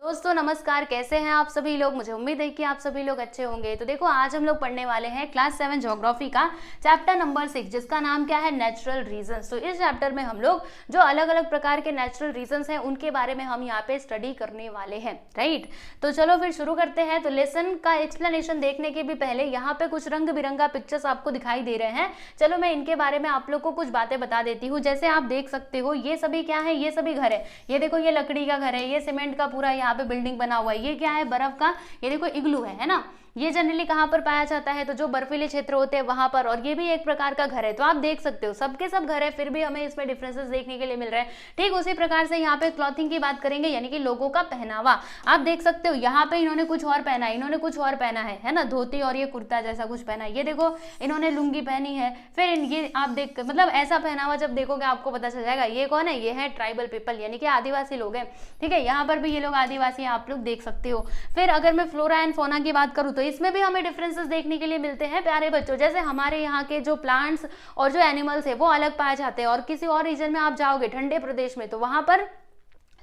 दोस्तों नमस्कार, कैसे हैं आप सभी लोग। मुझे उम्मीद है कि आप सभी लोग अच्छे होंगे। तो देखो, आज हम लोग पढ़ने वाले हैं क्लास 7 ज्योग्राफी का चैप्टर नंबर 6, जिसका नाम क्या है, नेचुरल रीजंस। तो इस चैप्टर में हम लोग जो अलग अलग प्रकार के नेचुरल रीजंस हैं उनके बारे में हम यहाँ पे स्टडी करने वाले हैं, राइट। तो चलो फिर शुरू करते हैं। तो लेसन का एक्सप्लेनेशन देखने के भी पहले यहाँ पे कुछ रंग बिरंगा पिक्चर्स आपको दिखाई दे रहे हैं। चलो मैं इनके बारे में आप लोग को कुछ बातें बता देती हूँ। जैसे आप देख सकते हो, ये सभी क्या है, ये सभी घर है। ये देखो, ये लकड़ी का घर है, ये सीमेंट का पूरा यहाँ पे बिल्डिंग बना हुआ है। ये क्या है, बर्फ का, ये देखो इग्लू है ना। ये जनरली कहाँ पर पाया जाता है, तो जो बर्फीले क्षेत्र होते हैं वहां पर। और ये भी एक प्रकार का घर है। तो आप देख सकते हो सबके सब घर है, फिर भी हमें इसमें डिफरेंसेस देखने के लिए मिल रहे हैं। ठीक उसी प्रकार से यहाँ पे क्लॉथिंग की बात करेंगे, यानी कि लोगों का पहनावा। आप देख सकते हो यहाँ पे इन्होंने कुछ और पहना है, इन्होंने कुछ और पहना है ना, धोती और ये कुर्ता जैसा कुछ पहना है। ये देखो, इन्होंने लुंगी पहनी है। फिर ये आप देख, मतलब ऐसा पहनावा जब देखोगे आपको पता चल जाएगा ये कौन है, ये है ट्राइबल पीपल, यानी कि आदिवासी लोग हैं। ठीक है, यहाँ पर भी ये लोग आदिवासी हैं, आप लोग देख सकते हो। फिर अगर मैं फ्लोरा एंड फोना की बात करूँ तो इसमें भी हमें डिफरेंसेस देखने के लिए मिलते हैं प्यारे बच्चों। जैसे हमारे यहाँ के जो प्लांट्स और जो एनिमल्स है वो अलग पाए जाते हैं, और किसी और रीजन में आप जाओगे ठंडे प्रदेश में तो वहां पर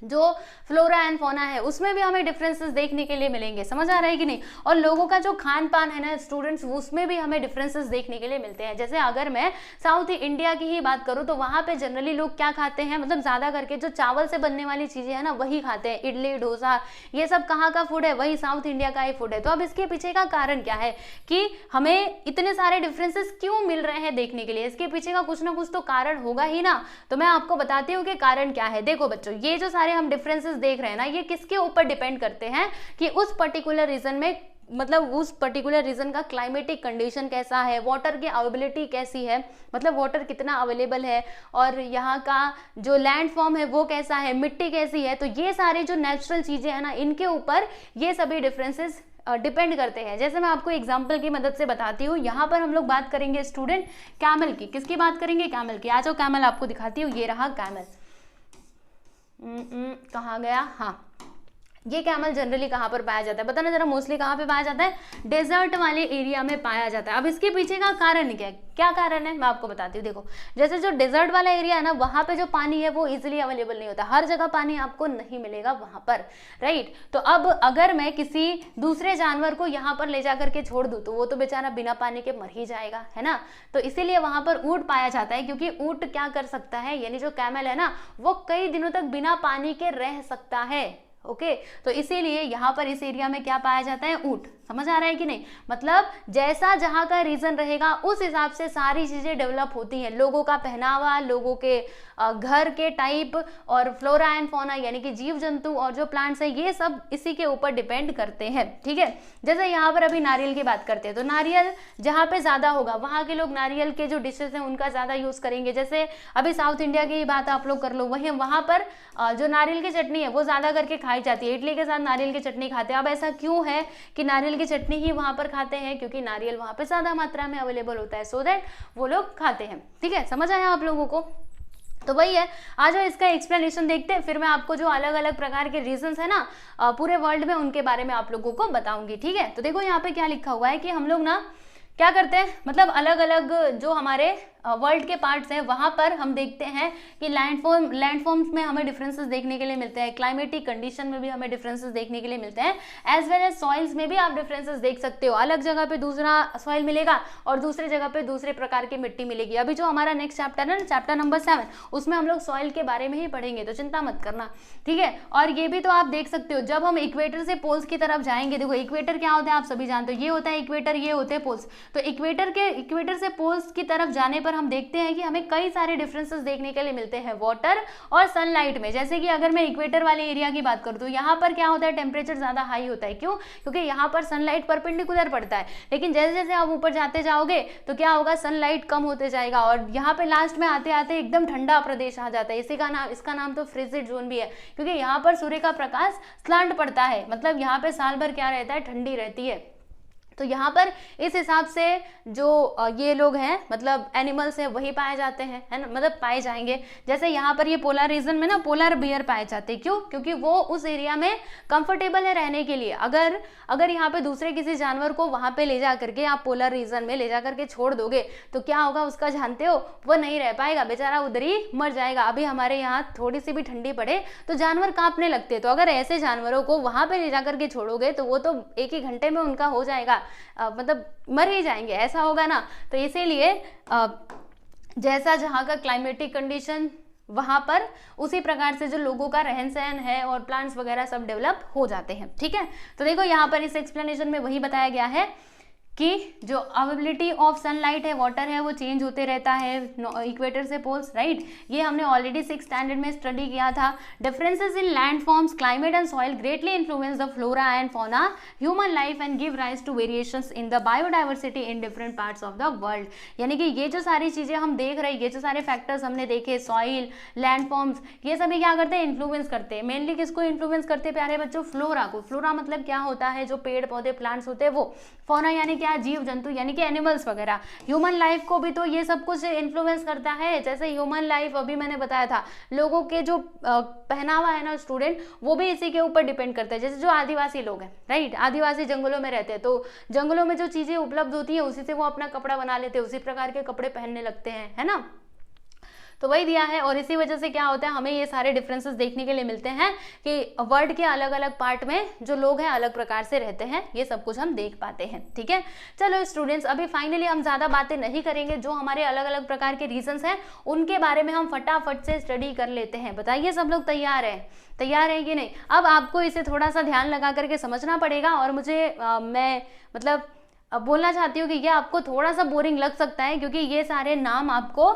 जो फ्लोरा एंड फोना है उसमें भी हमें डिफरेंसेस देखने के लिए मिलेंगे। समझ आ रहा है कि नहीं। और लोगों का जो खान पान है ना स्टूडेंट्स, उसमें भी हमें डिफरेंसेस देखने के लिए मिलते हैं। जैसे अगर मैं साउथ इंडिया की ही बात करूं तो वहां पे जनरली लोग क्या खाते हैं, मतलब ज्यादा करके जो चावल से बनने वाली चीजें है ना वही खाते हैं। इडली डोसा ये सब कहाँ का फूड है, वही साउथ इंडिया का ही फूड है। तो अब इसके पीछे का कारण क्या है कि हमें इतने सारे डिफरेंसेस क्यों मिल रहे हैं देखने के लिए। इसके पीछे का कुछ ना कुछ तो कारण होगा ही ना। तो मैं आपको बताती हूँ कि कारण क्या है। देखो बच्चों, ये जो हम डिफरेंसेस देख रहे हैं ना, ये किसके ऊपर डिपेंड करते हैं कि उस पर्टिकुलर रीजन में, मतलब उस पर्टिकुलर रीजन का क्लाइमेटिक कंडीशन कैसा है, वाटर की अवेलेबिलिटी कैसी है, मतलब वाटर कितना अवेलेबल है, और यहाँ का जो लैंड फॉर्म है वो कैसा है, मिट्टी कैसी है। तो ये सारे जो नेचुरल चीजें हैं ना, इनके ऊपर ये सभी डिफरेंसेस डिपेंड करते हैं। जैसे मैं आपको एग्जांपल की मदद से बताती हूँ। यहाँ पर हम लोग बात करेंगे स्टूडेंट कैमल की। किसकी बात करेंगे, कैमल की। आ जाओ, कैमल आपको दिखाती हूँ। ये रहा कैमल। कहाँ गया, हाँ। ये कैमल जनरली कहाँ पर पाया जाता है, बताना जरा। मोस्टली कहाँ पे पाया जाता है, डेजर्ट वाले एरिया में पाया जाता है। अब इसके पीछे का कारण क्या है, क्या कारण है मैं आपको बताती हूँ। देखो, जैसे जो डेजर्ट वाला एरिया है ना, वहां पे जो पानी है वो इजीली अवेलेबल नहीं होता, हर जगह पानी आपको नहीं मिलेगा वहां पर, राइट। तो अब अगर मैं किसी दूसरे जानवर को यहाँ पर ले जाकर के छोड़ दूँ तो वो तो बेचारा बिना पानी के मर ही जाएगा, है ना। तो इसीलिए वहां पर ऊंट पाया जाता है, क्योंकि ऊंट क्या कर सकता है, यानी जो कैमल है ना, वो कई दिनों तक बिना पानी के रह सकता है। ओके, तो इसीलिए यहाँ पर इस एरिया में क्या पाया जाता है, ऊंट। समझ आ रहा है कि नहीं। मतलब जैसा जहाँ का रीजन रहेगा उस हिसाब से सारी चीजें डेवलप होती हैं। लोगों का पहनावा, लोगों के घर के टाइप, और फ्लोरा एंड फौना यानी कि जीव जंतु और जो प्लांट्स है, ये सब इसी के ऊपर डिपेंड करते हैं। ठीक है, जैसे यहाँ पर अभी नारियल की बात करते हैं तो नारियल जहाँ पे ज्यादा होगा वहां के लोग नारियल के जो डिशेस हैं उनका ज्यादा यूज करेंगे। जैसे अभी साउथ इंडिया की बात आप लोग कर लो, वहीं वहां पर जो नारियल की चटनी है वो ज्यादा करके खाई जाती है। इडली के साथ नारियल की चटनी खाते हैं। अब ऐसा क्यों है कि नारियल की चटनी ही वहां पर खाते हैं, क्योंकि नारियल वहां पे ज्यादा मात्रा में अवेलेबल होता है, सो दैट वो लोग खाते हैं। ठीक है, समझ आया आप लोगों को। तो वही है, आज इसका एक्सप्लेनेशन देखते हैं, फिर मैं आपको जो अलग अलग प्रकार के रीजंस है ना पूरे वर्ल्ड में, उनके बारे में आप लोगों को बताऊंगी। ठीक है, तो देखो यहाँ पे क्या लिखा हुआ है कि हम लोग ना क्या करते हैं, मतलब अलग अलग जो हमारे वर्ल्ड के पार्ट्स हैं वहां पर हम देखते हैं कि लैंडफॉर्म्स में हमें डिफरेंसेस देखने के लिए मिलते हैं, क्लाइमेटिक कंडीशन में भी हमें डिफरेंसेस देखने के लिए मिलते हैं, एज वेल एज सॉइल्स में भी आप डिफरेंसेस देख सकते हो। अलग जगह पे दूसरा सॉइल मिलेगा और दूसरे जगह पे दूसरे प्रकार की मिट्टी मिलेगी। अभी जो हमारा नेक्स्ट चैप्टर है ना, चैप्टर नंबर 7, उसमें हम लोग सॉइल के बारे में ही पढ़ेंगे, तो चिंता मत करना। ठीक है, और ये भी तो आप देख सकते हो, जब हम इक्वेटर से पोल्स की तरफ जाएंगे, देखो इक्वेटर क्या होता है आप सभी जानते हो, ये होता है इक्वेटर, ये होते हैं पोल्स। तो इक्वेटर से पोल्स की तरफ जाने पर हम देखते हैं कि हमें कई सारे डिफरेंसेस देखने के लिए मिलते हैं वाटर और सनलाइट में। जैसे कि अगर मैं इक्वेटर वाले एरिया की बात करूं तो यहाँ पर क्या होता है, टेम्परेचर ज्यादा हाई होता है। क्यों? क्योंकि यहाँ पर सनलाइट परपेंडिकुलर पड़ता है, लेकिन जैसे जैसे आप ऊपर जाते जाओगे तो क्या होगा, सनलाइट कम होते जाएगा और यहाँ पे लास्ट में आते आते एकदम ठंडा प्रदेश आ जाता है। इसका नाम तो फ्रिजिड जोन भी है, क्योंकि यहाँ पर सूर्य का प्रकाश स्लांट पड़ता है, मतलब यहाँ पे साल भर क्या रहता है, ठंडी रहती है। तो यहाँ पर इस हिसाब से जो ये लोग हैं मतलब एनिमल्स हैं वही पाए जाते हैं, है ना, मतलब पाए जाएंगे। जैसे यहाँ पर ये पोलर रीजन में ना पोलर बियर पाए जाते हैं, क्यों? क्योंकि वो उस एरिया में कंफर्टेबल है रहने के लिए। अगर यहाँ पे दूसरे किसी जानवर को वहां पे ले जा करके आप पोलर रीजन में ले जा करके छोड़ दोगे तो क्या होगा उसका जानते हो? वो नहीं रह पाएगा, बेचारा उधर ही मर जाएगा। अभी हमारे यहाँ थोड़ी सी भी ठंडी पड़े तो जानवर कांपने लगते हैं, तो अगर ऐसे जानवरों को वहां पे ले जा करके छोड़ोगे तो वो तो एक ही घंटे में उनका हो जाएगा, मतलब मर ही जाएंगे, ऐसा होगा ना। तो इसीलिए जैसा जहाँ का क्लाइमेटिक कंडीशन वहां पर उसी प्रकार से जो लोगों का रहन सहन है और प्लांट्स वगैरह सब डेवलप हो जाते हैं, ठीक है। तो देखो यहाँ पर इस एक्सप्लेनेशन में वही बताया गया है कि जो अवेलेबिलिटी ऑफ सनलाइट है, वाटर है, वो चेंज होते रहता है इक्वेटर से पोल्स, राइट। ये हमने ऑलरेडी 6th स्टैंडर्ड में स्टडी किया था। Differences in land forms, climate and soil greatly influence the flora and fauna human life and give rise to variations in the biodiversity in different parts of the world. यानी कि ये जो सारी चीजें हम देख रहे हैं, ये जो सारे फैक्टर्स हमने देखे, सॉइल, लैंड फॉर्म्स, ये सभी क्या करते हैं? इन्फ्लुएंस करते हैं। मेनली किसको इन्फ्लुएंस करते हैं प्यारे बच्चों? फ्लोरा को। फ्लोरा मतलब क्या होता है? जो पेड़ पौधे प्लांट्स होते हैं वो। फौना यानी क्या? जीव जंतु यानी कि एनिमल्स वगैरह। ह्यूमन लाइफ को भी तो ये सब कुछ इन्फ्लुएंस करता है। जैसे ह्यूमन लाइफ अभी मैंने बताया था, लोगों के जो पहनावा है ना स्टूडेंट, वो भी इसी के ऊपर डिपेंड करता है। जैसे जो आदिवासी लोग हैं, राइट, आदिवासी जंगलों में रहते हैं तो जंगलों में जो चीजें उपलब्ध होती है उसी से वो अपना कपड़ा बना लेते हैं, उसी प्रकार के कपड़े पहनने लगते हैं, है ना। तो वही दिया है। और इसी वजह से क्या होता है, हमें ये सारे डिफरेंसेस देखने के लिए मिलते हैं कि वर्ल्ड के अलग अलग पार्ट में जो लोग हैं अलग प्रकार से रहते हैं, ये सब कुछ हम देख पाते हैं, ठीक है। चलो स्टूडेंट्स, अभी फाइनली हम ज्यादा बातें नहीं करेंगे, जो हमारे अलग अलग प्रकार के रीजंस हैं उनके बारे में हम फटाफट से स्टडी कर लेते हैं। बताइए सब लोग तैयार हैं? तैयार है कि नहीं? अब आपको इसे थोड़ा सा ध्यान लगा करके समझना पड़ेगा। और मुझे मैं मतलब बोलना चाहती हूँ कि ये आपको थोड़ा सा बोरिंग लग सकता है, क्योंकि ये सारे नाम आपको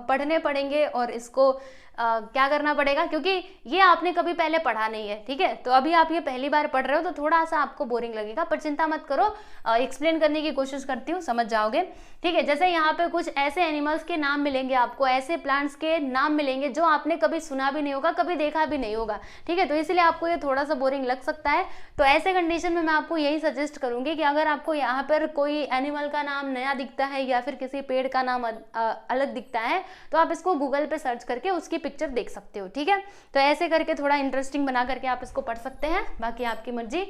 पढ़ने पड़ेंगे और इसको क्या करना पड़ेगा, क्योंकि ये आपने कभी पहले पढ़ा नहीं है, ठीक है। तो अभी आप ये पहली बार पढ़ रहे हो तो थोड़ा सा आपको बोरिंग लगेगा, पर चिंता मत करो, एक्सप्लेन करने की कोशिश करती हूँ, समझ जाओगे, ठीक है। जैसे यहाँ पे कुछ ऐसे एनिमल्स के नाम मिलेंगे आपको, ऐसे प्लांट्स के नाम मिलेंगे जो आपने कभी सुना भी नहीं होगा, कभी देखा भी नहीं होगा, ठीक है। तो इसलिए आपको ये थोड़ा सा बोरिंग लग सकता है। तो ऐसे कंडीशन में मैं आपको यही सजेस्ट करूंगी कि अगर आपको यहाँ पर कोई एनिमल का नाम नया दिखता है या फिर किसी पेड़ का नाम अलग दिखता है तो आप इसको गूगल पे सर्च करके उसकी पिक्चर देख सकते हो, ठीक है। तो ऐसे करके थोड़ा इंटरेस्टिंग बना करके आप इसको पढ़ सकते हैं, बाकी आपकी मर्जी।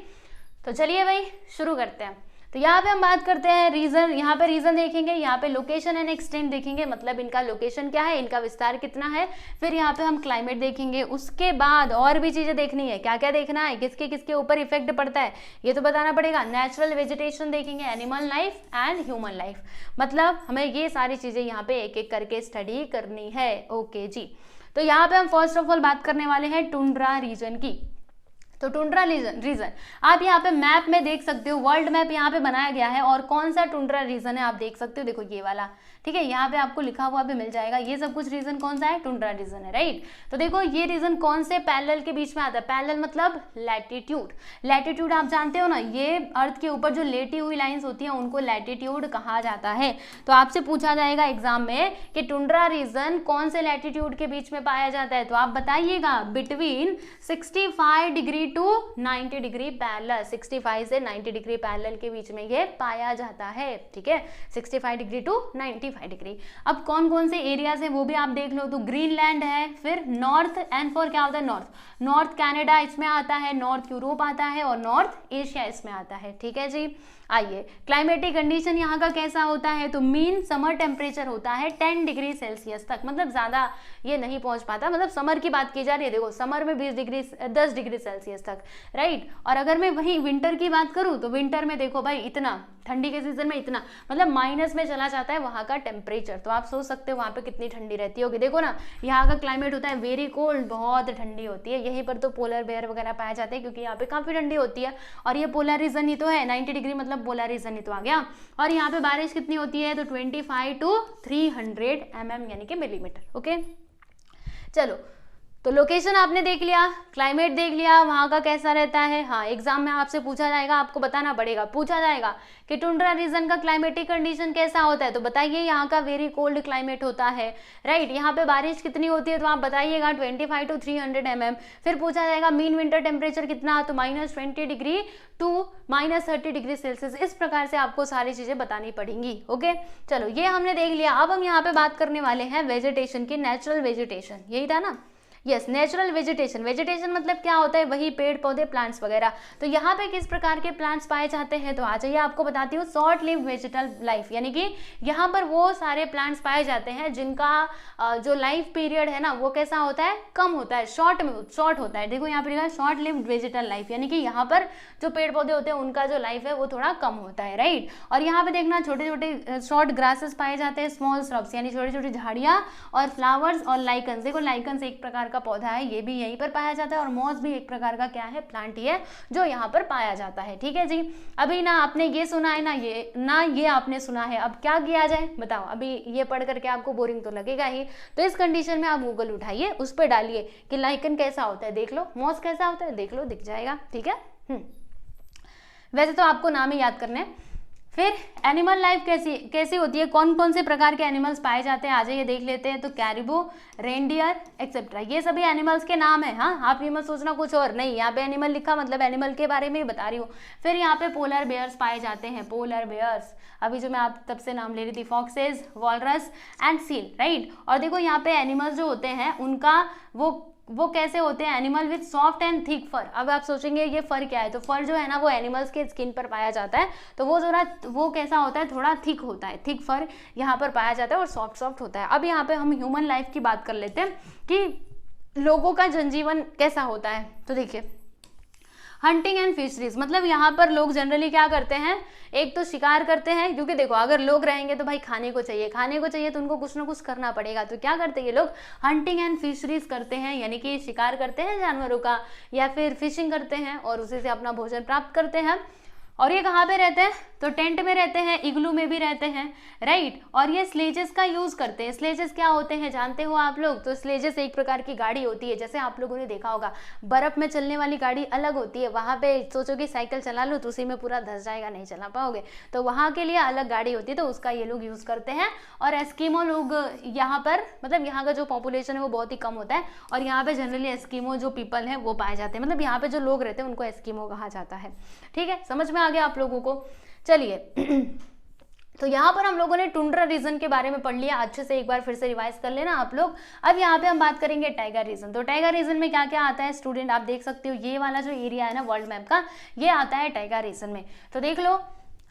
तो चलिए भाई शुरू करते हैं। तो यहाँ पे हम बात करते हैं रीजन। यहाँ पे रीजन देखेंगे, यहाँ पे लोकेशन एंड एक्सटेंट देखेंगे, मतलब इनका लोकेशन क्या है, इनका विस्तार कितना है। फिर यहाँ पे हम क्लाइमेट देखेंगे, उसके बाद और भी चीजें देखनी है। क्या क्या देखना है, किसके किसके ऊपर इफेक्ट पड़ता है ये तो बताना पड़ेगा। नेचुरल वेजिटेशन देखेंगे, animal life and human life, मतलब हमें ये सारी चीजें यहाँ पे एक एक करके स्टडी करनी है। ओके जी। तो यहाँ पे हम फर्स्ट ऑफ ऑल बात करने वाले हैं टुंड्रा रीजन की। तो टुंड्रा रीजन आप यहाँ पे मैप में देख सकते हो, वर्ल्ड मैप यहाँ पे बनाया गया है और कौन सा टुंड्रा रीजन है आप देख सकते हो, देखो ये वाला, ठीक है। यहाँ पे आपको लिखा हुआ भी मिल जाएगा, ये सब कुछ रीजन कौन सा है, टुंड्रा रीजन है, राइट। तो देखो ये रीजन कौन से पैरेलल के बीच में आता है, पैरेलल मतलब लैटिट्यूड। लैटिट्यूड आप जानते हो ना, ये अर्थ के ऊपर जो लेटी हुई लाइंस होती हैं उनको लैटिट्यूड कहा जाता है। तो आपसे पूछा जाएगा एग्जाम में कि टुंड्रा रीजन कौन से लैटिट्यूड के बीच में पाया जाता है, तो आप बताइएगा between 65 degree to 90 degree parallel, 65 से 90 डिग्री पैरेलल के बीच में ये पाया जाता है, ठीक है। 65 डिग्री टू 95 डिग्री। अब कौन कौन से एरियाज हैं वो भी आप देख लो। तो ग्रीनलैंड है, फिर नॉर्थ, एंड फॉर क्या होता है नॉर्थ कनाडा इसमें आता है, नॉर्थ यूरोप आता है और नॉर्थ एशिया इसमें आता है, ठीक है जी। आइए क्लाइमेटिक कंडीशन यहाँ का कैसा होता है, तो मीन समर टेम्परेचर होता है 10 डिग्री सेल्सियस तक, मतलब ज्यादा ये नहीं पहुंच पाता, मतलब समर की बात की जा रही है, देखो समर में 10 डिग्री सेल्सियस तक, राइट। और अगर मैं वहीं विंटर की बात करूं तो विंटर में देखो भाई इतना, ठंडी के सीजन में इतना, मतलब माइनस में चला जाता है वहां का टेम्परेचर। तो आप सोच सकते हो वहां पे कितनी ठंडी रहती होगी। देखो ना यहाँ का क्लाइमेट होता है वेरी कोल्ड, बहुत ठंडी होती है। यहीं पर तो पोलर बेयर वगैरह पाए जाते हैं क्योंकि यहाँ पे काफी ठंडी होती है। और ये पोलर रीजन ही तो है, 90 डिग्री मतलब पोलर रीजन ही तो आ गया। और यहाँ पे बारिश कितनी होती है, तो 25 to 300 mm यानी कि मिलीमीटर। ओके चलो तो लोकेशन आपने देख लिया, क्लाइमेट देख लिया, वहाँ का कैसा रहता है। हाँ, एग्जाम में आपसे पूछा जाएगा, आपको बताना पड़ेगा, पूछा जाएगा कि टुंड्रा रीजन का क्लाइमेटिक कंडीशन कैसा होता है, तो बताइए यहाँ का वेरी कोल्ड क्लाइमेट होता है, राइट। यहाँ पे बारिश कितनी होती है, तो आप बताइएगा 25 to 300 mm। फिर पूछा जाएगा मीन विंटर टेम्परेचर कितना, तो -20 डिग्री टू -30 डिग्री सेल्सियस। इस प्रकार से आपको सारी चीजें बतानी पड़ेंगी। ओके, चलो ये हमने देख लिया। अब हम यहाँ पे बात करने वाले हैं वेजिटेशन की, नेचुरल वेजिटेशन, यही था ना। Yes, natural vegetation. वेजिटेशन मतलब क्या होता है, वही पेड़ पौधे प्लांट्स वगैरह। तो यहाँ पे किस प्रकार के प्लांट्स पाए जाते हैं, तो आ जाइए आपको बताती हूँ। शॉर्ट लिव वेजिटल लाइफ, यानी कि यहाँ पर वो सारे प्लांट्स पाए जाते हैं जिनका जो लाइफ पीरियड है ना वो कैसा होता है, कम होता है, शॉर्ट होता है। देखो यहाँ पर लिखा है शॉर्ट लिव वेजिटल लाइफ, यानी कि यहाँ पर जो पेड़ पौधे होते हैं उनका जो लाइफ है वो थोड़ा कम होता है, राइट। और यहाँ पे देखना छोटे छोटे शॉर्ट ग्रासेस पाए जाते हैं, स्मॉल श्रब्स यानी छोटी छोटी झाड़ियाँ, और फ्लावर्स और लाइकन्स। देखो लाइकन्स एक प्रकार का पौधा है, ये भी यहीं पर पाया जाता है, और मॉस भी एक प्रकार का क्या है, प्लांट ही है जो यहाँ पर पाया जाता है। ठीक है जी। अभी ना आपने ये सुना है ना ये आपने सुना है। अब क्या किया जाए बताओ, अभी ये पढ़ करके आपको बोरिंग तो लगेगा ही। तो इस कंडीशन में आप गूगल उठाइए, उस पर डालिए कि लाइकन कैसा होता है देख लो, मॉस कैसा होता है देख लो, दिख जाएगा। ठीक है। वैसे तो आपको नाम ही याद करने हैं। फिर एनिमल लाइफ कैसी होती है, कौन कौन से प्रकार के एनिमल्स पाए जाते हैं, आ जाइए देख लेते हैं। तो कैरिबो, रेनडियर एक्सेट्रा, ये सभी एनिमल्स के नाम है। हाँ, आप ये मत सोचना कुछ और नहीं, यहाँ पे एनिमल लिखा मतलब एनिमल के बारे में ही बता रही हूँ। फिर यहाँ पे पोलर बेयर्स पाए जाते हैं, पोलर बेयर्स, अभी जो मैं आप तब से नाम ले रही थी, foxes, walrus and seal, right. और देखो यहाँ पे एनिमल्स जो होते हैं उनका वो कैसे होते हैं, animal with soft and thick fur. अब आप सोचेंगे ये फर क्या है, तो फर जो है ना वो एनिमल्स के स्किन पर पाया जाता है, तो वो कैसा होता है, थोड़ा थिक होता है, थिक फर यहाँ पर पाया जाता है और सॉफ्ट होता है। अब यहाँ पे हम ह्यूमन लाइफ की बात कर लेते हैं कि लोगों का जनजीवन कैसा होता है। तो देखिए, हंटिंग एंड फिशरीज, मतलब यहाँ पर लोग जनरली क्या करते हैं, एक तो शिकार करते हैं, क्योंकि देखो अगर लोग रहेंगे तो भाई खाने को चाहिए तो उनको कुछ ना कुछ करना पड़ेगा। तो क्या करते हैं ये लोग, हंटिंग एंड फिशरीज करते हैं, यानी कि शिकार करते हैं जानवरों का, या फिर फिशिंग करते हैं और उसी से अपना भोजन प्राप्त करते हैं। और ये कहाँ पे रहते हैं, तो टेंट में रहते हैं, इग्लू में भी रहते हैं, राइट। और ये स्लेजेस का यूज करते हैं। स्लेजेस क्या होते हैं जानते हो आप लोग, तो स्लेजेस एक प्रकार की गाड़ी होती है, जैसे आप लोगों ने देखा होगा बर्फ में चलने वाली गाड़ी अलग होती है, वहां पे सोचो कि साइकिल चला लो तो उसी में पूरा धंस जाएगा, नहीं चला पाओगे, तो वहां के लिए अलग गाड़ी होती है, तो उसका ये लोग यूज करते हैं। और एस्कीमो लोग यहाँ पर, मतलब यहाँ का जो पॉपुलेशन है वो बहुत ही कम होता है, और यहाँ पे जनरली एस्कीमो जो पीपल है वो पाए जाते हैं, मतलब यहाँ पे जो लोग रहते हैं उनको एस्कीमो कहा जाता है। ठीक है, समझ में आ गया आप लोगों को। चलिए तो यहाँ पर हम लोगों ने टुंड्रा रीजन के बारे में पढ़ लिया, अच्छे से एक बार फिर से रिवाइज कर लेना आप लोग। अब यहाँ पे हम बात करेंगे टाइगर रीजन। तो टाइगर रीजन में क्या क्या आता है स्टूडेंट, आप देख सकते हो ये वाला जो एरिया है ना वर्ल्ड मैप का, ये आता है टाइगर रीजन में। तो देख लो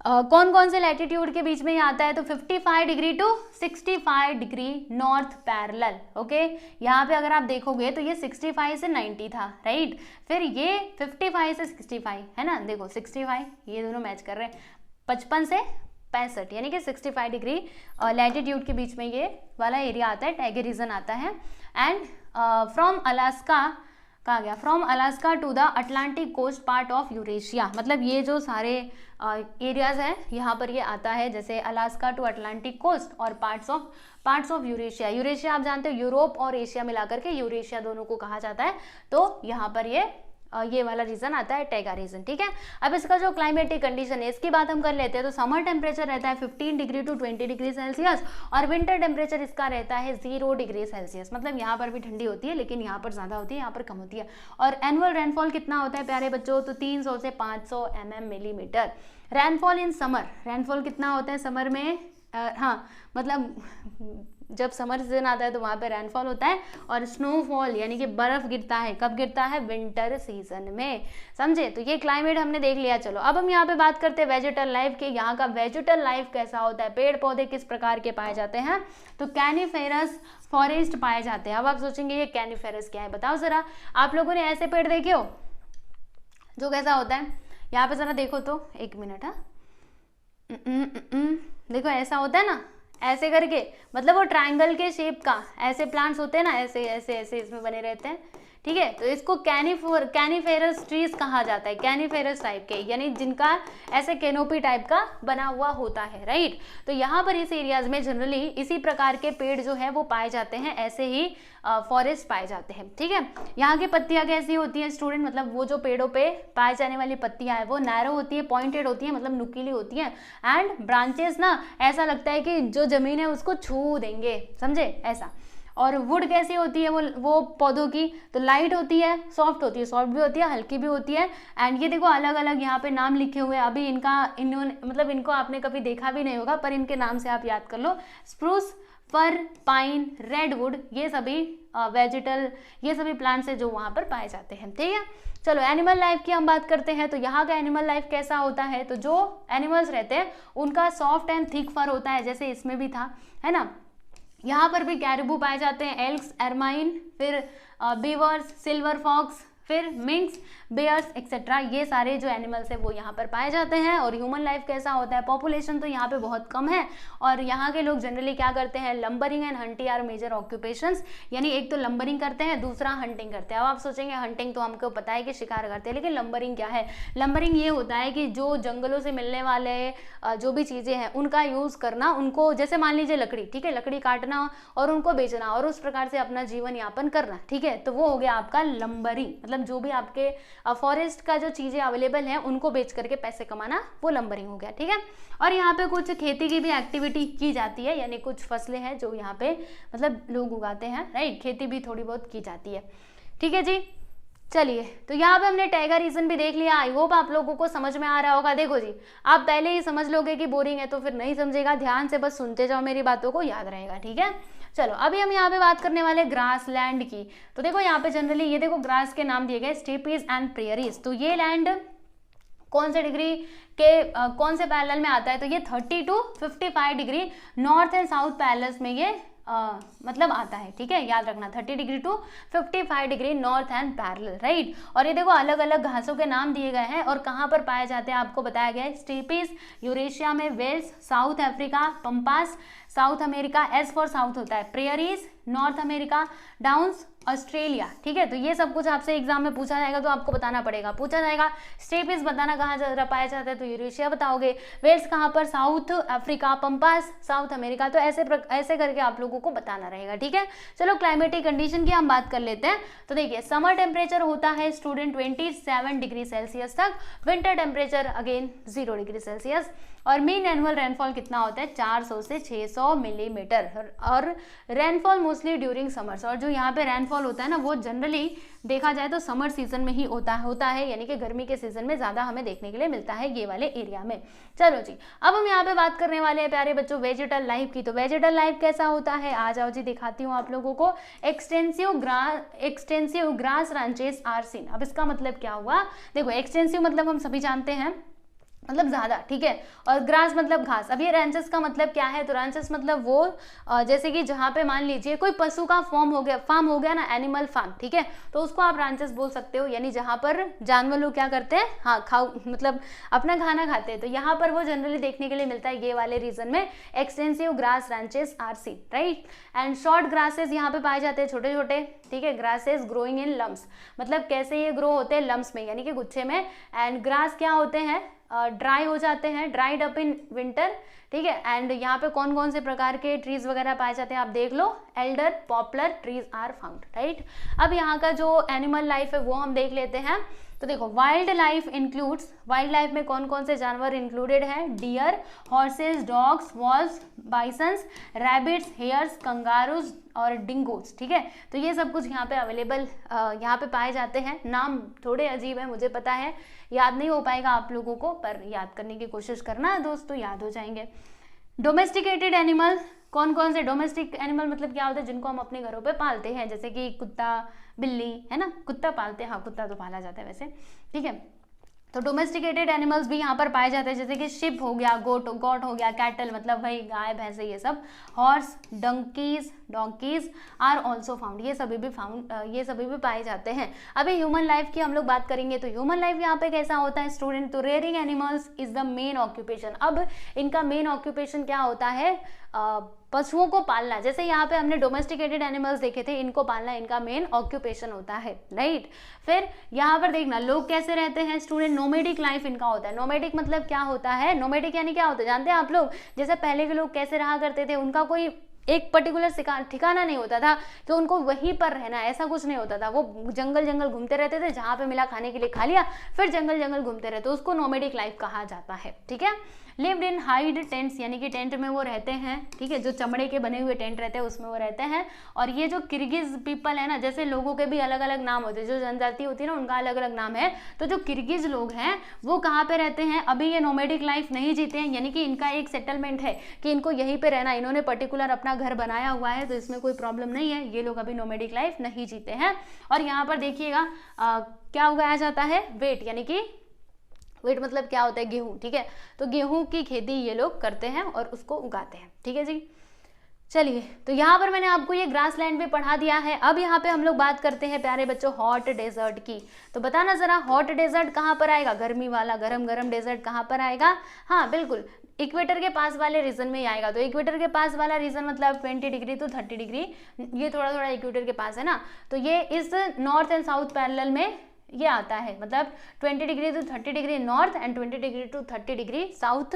कौन कौन से लैटिट्यूड के बीच में ये आता है, तो 55 degree to 65 degree north parallel. Okay, यहाँ पे अगर आप देखोगे तो ये 65 से 90 था, राइट। फिर ये 55 से 65 है ना, देखो 65 ये दोनों मैच कर रहे हैं, 55 से 65 यानी कि 65 डिग्री लैटिट्यूड के बीच में ये वाला एरिया आता है, टाइगर रीजन आता है। एंड फ्रॉम अलास्का, कहा गया, from Alaska to the Atlantic coast part of Eurasia, मतलब ये जो सारे एरियाज हैं यहाँ पर ये आता है, जैसे अलास्का टू अटलांटिक कोस्ट और पार्ट्स ऑफ यूरेशिया। यूरेशिया आप जानते हो यूरोप और एशिया मिलाकर के यूरेशिया दोनों को कहा जाता है। तो यहाँ पर ये वाला रीजन आता है टाइगर रीजन। ठीक है, अब इसका जो क्लाइमेटिक कंडीशन है इसकी बात हम कर लेते हैं। तो समर टेम्परेचर रहता है 15 डिग्री टू 20 डिग्री सेल्सियस, और विंटर टेम्परेचर इसका रहता है 0 डिग्री सेल्सियस। मतलब यहाँ पर भी ठंडी होती है लेकिन यहाँ पर ज़्यादा होती है, यहाँ पर कम होती है। और एनुअल रेनफॉल कितना होता है प्यारे बच्चों, तो 300 से 500 millimetre. Rainfall in summer, rainfall कितना होता है समर में, हाँ मतलब जब समर सीजन आता है तो वहाँ पे रेनफॉल होता है। और स्नोफॉल यानी कि बर्फ गिरता है, कब गिरता है, विंटर सीजन में, समझे। तो ये क्लाइमेट हमने देख लिया। चलो अब हम यहाँ पे बात करते हैं वेजिटल लाइफ के। यहाँ का वेजिटल लाइफ कैसा होता है, पेड़ पौधे किस प्रकार के पाए जाते हैं, तो कैनिफेरस फॉरेस्ट पाए जाते हैं। अब आप सोचेंगे ये कैनिफेरस क्या है, बताओ जरा। आप लोगों ने ऐसे पेड़ देखे हो जो कैसा होता है, यहाँ पे जरा देखो तो, एक मिनट, हाँ देखो ऐसा होता है ना, ऐसे करके, मतलब वो ट्रायंगल के शेप का ऐसे प्लांट्स होते हैं ना, ऐसे ऐसे ऐसे इसमें बने रहते हैं। ठीक है। तो इसको कैनिफेरस ट्रीज कहा जाता है, कैनिफेरस टाइप के, यानी जिनका ऐसे कैनोपी टाइप का बना हुआ होता है, राइट। तो यहाँ पर इस एरियाज में जनरली इसी प्रकार के पेड़ जो है वो पाए जाते हैं, ऐसे ही फॉरेस्ट पाए जाते हैं, ठीक है। यहाँ की पत्तियां कैसी होती है स्टूडेंट, मतलब वो जो पेड़ों पे पाए जाने वाली पत्तियां है वो नैरो होती है, पॉइंटेड होती है, मतलब नुकीली होती है, एंड ब्रांचेस ना ऐसा लगता है कि जो जमीन है उसको छू देंगे, समझे, ऐसा। और वुड कैसी होती है वो पौधों की, तो लाइट होती है, सॉफ्ट होती है, सॉफ्ट भी होती है, हल्की भी होती है। एंड ये देखो अलग अलग यहाँ पे नाम लिखे हुए हैं, अभी इन्होंने मतलब इनको आपने कभी देखा भी नहीं होगा, पर इनके नाम से आप याद कर लो, स्प्रूस, फर, पाइन, रेडवुड, ये सभी वेजिटल, ये सभी प्लांट्स है जो वहाँ पर पाए जाते हैं, ठीक है। चलो एनिमल लाइफ की हम बात करते हैं। तो यहाँ का एनिमल लाइफ कैसा होता है, तो जो एनिमल्स रहते हैं उनका सॉफ्ट एंड थिक फर होता है, जैसे इसमें भी था, है ना। यहाँ पर भी कैरिबू पाए जाते हैं, एल्क्स, एरमाइन, फिर बीवर्स, सिल्वर फॉक्स, फिर मिंक्स, बेयर्स एक्सेट्रा, ये सारे जो एनिमल्स है वो यहाँ पर पाए जाते हैं। और ह्यूमन लाइफ कैसा होता है, पॉपुलेशन तो यहाँ पे बहुत कम है, और यहाँ के लोग जनरली क्या करते हैं, lumbering and hunting are major occupations, यानी एक तो लंबरिंग करते हैं, दूसरा हंटिंग करते हैं। अब आप सोचेंगे हंटिंग तो हमको पता है कि शिकार करते हैं, लेकिन लंबरिंग क्या है, लंबरिंग ये होता है कि जो जंगलों से मिलने वाले जो भी चीज़ें हैं उनका यूज़ करना, उनको जैसे मान लीजिए लकड़ी, ठीक है, लकड़ी काटना और उनको बेचना और उस प्रकार से अपना जीवन यापन करना, ठीक है, तो वो हो गया आपका लंबरिंग। मतलब जो भी आपके फॉरेस्ट का जो चीज़ें अवेलेबल हैं उनको बेच करके पैसे कमाना, वो लंबरिंग हो गया, ठीक है। और यहाँ पे कुछ खेती की भी एक्टिविटी की जाती है, यानी कुछ फसलें हैं जो यहाँ पे मतलब लोग उगाते हैं, राइट, खेती भी थोड़ी बहुत की जाती है, ठीक है जी। चलिए, तो यहाँ पे हमने टाइगर रीजन भी देख लिया, आई होप आप लोगों को समझ में आ रहा होगा। देखो जी, आप पहले ही समझ लोगे कि बोरिंग है तो फिर नहीं समझेगा, ध्यान से बस सुनते जाओ, मेरी बातों को याद रहेगा, ठीक है। चलो अभी हम यहाँ पे बात करने वाले ग्रास लैंड की। तो देखो यहाँ पे जनरली ये देखो ग्रास के नाम दिए गए, स्टेपीज एंड प्रेयरीज। तो ये लैंड कौन से डिग्री के कौन से पैरेलल में आता है, तो ये 30 to 55 degree north and south parallels में ये मतलब आता है, ठीक है, याद रखना 30 degree to 55 degree north and parallel, right. और ये देखो अलग अलग घासों के नाम दिए गए हैं और कहाँ पर पाए जाते हैं आपको बताया गया है, स्टेपीज यूरेशिया में, velds South Africa, pampas South America, S for South होता है, prairies North America, downs Australia, ठीक है। तो ये सब कुछ आपसे एग्जाम में पूछा जाएगा तो आपको बताना पड़ेगा, पूछा जाएगा स्टेपीज बताना कहाँ पाया जाता है, तो यूरेशिया बताओगे, वेल्स कहाँ पर, south Africa, pampas South America, तो ऐसे करके आप लोगों को बताना रहेगा, ठीक है। चलो क्लाइमेटिक कंडीशन की हम बात कर लेते हैं। तो देखिए समर टेम्परेचर होता है स्टूडेंट 27 डिग्री सेल्सियस तक, winter temperature again 0 degree Celsius, और मीन एनुअल रेनफॉल कितना होता है 400 से 600 मिलीमीटर, और रेनफॉल मोस्टली ड्यूरिंग समर्स। और जो यहाँ पे रेनफॉल होता है ना वो जनरली देखा जाए तो समर सीजन में ही होता है, यानी कि गर्मी के सीजन में ज़्यादा हमें देखने के लिए मिलता है ये वाले एरिया में। चलो जी, अब हम यहाँ पे बात करने वाले हैं प्यारे बच्चों वेजिटल लाइफ की। तो वेजिटल लाइफ कैसा होता है, आ जाओ जी दिखाती हूँ आप लोगों को। Extensive grass ranches are seen. अब इसका मतलब क्या हुआ, देखो एक्सटेंसिव मतलब हम सभी जानते हैं मतलब ज़्यादा, ठीक है, और ग्रास मतलब घास। अब ये रैंचेस का मतलब क्या है, तो रैंचेस मतलब वो जैसे कि जहाँ पे मान लीजिए कोई पशु का फार्म हो गया ना, एनिमल फार्म, ठीक है, तो उसको आप रैंचेस बोल सकते हो, यानी जहाँ पर जानवर लोग क्या करते हैं, हाँ मतलब अपना खाना खाते हैं, तो यहाँ पर वो जनरली देखने के लिए मिलता है ये वाले रीजन में। Extensive grass ranches are seen, right. And short grasses यहाँ पे पाए जाते हैं, छोटे छोटे, ठीक है, ग्रासेस ग्रोइंग इन लम्स, मतलब कैसे ये ग्रो होते हैं लम्स में, यानी कि गुच्छे में। एंड ग्रास क्या होते हैं, ड्राई हो जाते हैं, ड्राइड अप इन विंटर, ठीक है। एंड यहाँ पे कौन कौन से प्रकार के ट्रीज वगैरह पाए जाते हैं आप देख लो, alder, poplar trees are found, right. अब यहाँ का जो एनिमल लाइफ है वो हम देख लेते हैं। तो देखो wild life includes, wild life में कौन कौन से जानवर इंक्लूडेड है, deer, horses, dogs, wolves, bisons, rabbits, hares, kangaroos और डिंगोज, ठीक है। तो ये सब कुछ यहाँ पे अवेलेबल यहाँ पे पाए जाते हैं। नाम थोड़े अजीब है मुझे पता है, याद नहीं हो पाएगा आप लोगों को, पर याद करने की कोशिश करना दोस्तों, याद हो जाएंगे। डोमेस्टिकेटेड एनिमल, कौन कौन से डोमेस्टिक एनिमल मतलब क्या होता है, जिनको हम अपने घरों पे पालते हैं, जैसे कि कुत्ता, बिल्ली, है ना, कुत्ता पालते हैं, हाँ कुत्ता तो पाला जाता है वैसे, ठीक है। तो डोमेस्टिकेटेड एनिमल्स भी यहाँ पर पाए जाते हैं, जैसे कि शिप हो गया, गोट हो गया, कैटल मतलब भाई गाय भैंसे ये सब, horse, donkeys are also found, ये सभी भी पाए जाते हैं। अभी ह्यूमन लाइफ की हम लोग बात करेंगे। तो ह्यूमन लाइफ यहाँ पे कैसा होता है स्टूडेंट, तो rearing animals is the main occupation. अब इनका मेन ऑक्यूपेशन क्या होता है, पशुओं को पालना, जैसे यहाँ पे हमने डोमेस्टिकेटेड एनिमल्स देखे थे, इनको पालना इनका मेन ऑक्यूपेशन होता है, राइट। फिर यहाँ पर देखना लोग कैसे रहते हैं स्टूडेंट, नोमेडिक लाइफ इनका होता है। नोमेडिक मतलब क्या होता है, नोमेडिक यानी क्या होता है जानते हैं आप लोग, जैसे पहले के लोग कैसे रहा करते थे, उनका कोई एक पर्टिकुलर ठिकाना नहीं होता था कि उनको वहीं पर रहना, ऐसा कुछ नहीं होता था। वो जंगल जंगल घूमते रहते थे, जहाँ पे मिला खाने के लिए खा लिया, फिर जंगल जंगल घूमते रहते, उसको नोमेडिक लाइफ कहा जाता है, ठीक है। लिव्ड इन हाइड टेंट्स, यानी कि टेंट में वो रहते हैं, ठीक है, जो चमड़े के बने हुए टेंट रहते हैं उसमें वो रहते हैं। और ये जो किर्गिज पीपल है ना, जैसे लोगों के भी अलग अलग नाम होते हैं, जो जनजाति होती है ना उनका अलग अलग नाम है, तो जो किर्गिज लोग हैं वो कहाँ पे रहते हैं, अभी ये नोमेडिक लाइफ नहीं जीते हैं, यानी कि इनका एक सेटलमेंट है कि इनको यहीं पे रहना, इन्होंने पर्टिकुलर अपना घर बनाया हुआ है, तो इसमें कोई प्रॉब्लम नहीं है, ये लोग अभी नोमेडिक लाइफ नहीं जीते हैं। और यहाँ पर देखिएगा क्या उगाया जाता है, वेट, यानी कि वेट मतलब क्या होता है, गेहूं, ठीक है, तो गेहूं की खेती ये लोग करते हैं और उसको उगाते हैं, ठीक है जी। चलिए, तो यहाँ पर मैंने आपको ये ग्रास लैंड भी पढ़ा दिया है। अब यहाँ पे हम लोग बात करते हैं प्यारे बच्चों हॉट डेजर्ट की। तो बताना जरा हॉट डेजर्ट कहाँ पर आएगा, गर्मी वाला गरम गरम डेजर्ट कहाँ पर आएगा, हाँ बिल्कुल इक्वेटर के पास वाले रीजन में ही आएगा। तो इक्वेटर के पास वाला रीजन मतलब 20 डिग्री to 30 डिग्री, ये थोड़ा थोड़ा इक्वेटर के पास है ना, तो ये इस नॉर्थ एंड साउथ पैरेलल में ये आता है, मतलब 20 degree to 30 degree north and 20 degree to 30 degree south